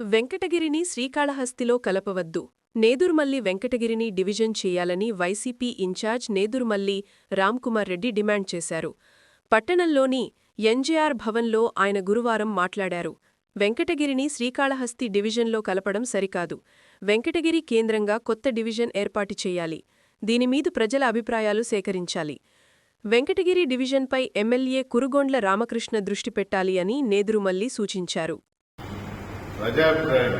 వెంకటగిరిని శ్రీకాళహస్తిలో కలపవద్దు. నేదుర్మల్లి వెంకటగిరిని డివిజన్ చేయాలని YCP in-charge Nedurmalli Ramkumar Reddy demand చేశారు. పట్టణంలోని ఎన్జేఆర్ భవన్లో ఆయన గురువారం మాట్లాడారు. వెంకటగిరిని శ్రీకాళహస్తి డివిజన్లో కలపడం సరికాదు. వెంకటగిరి కేంద్రంగా కొత్త డివిజన్ ఏర్పాటు చేయాలి. దీనిమీద ప్రజల అభిప్రాయాలు సేకరించాలి. వెంకటగిరి డివిజన్పై ఎమ్మెల్యే కురుగొండ్ల రామకృష్ణ దృష్టి పెట్టాలి అని నేదురుమల్లి సూచించారు. ప్రజాభిప్రాయం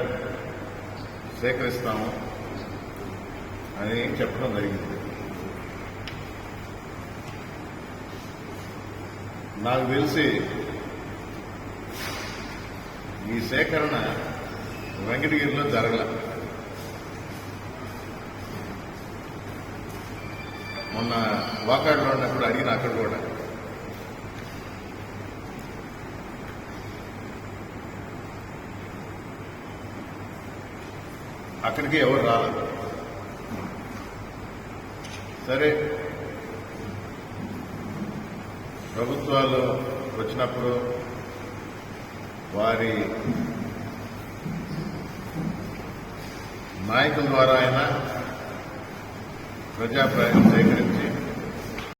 సేకరిస్తాము అని చెప్పడం జరిగింది. నాకు తెలిసి ఈ సేకరణ వెంకటగిరిలో జరగల. మొన్న వాకాడులో ఉన్నప్పుడు అడిగిన అక్కడ కూడా అక్కడికి ఎవరు రాలేదు. సరే, ప్రభుత్వాలు వచ్చినప్పుడు వారి నాయకుల ద్వారా అయినా ప్రజాభిప్రాయం సేకరించి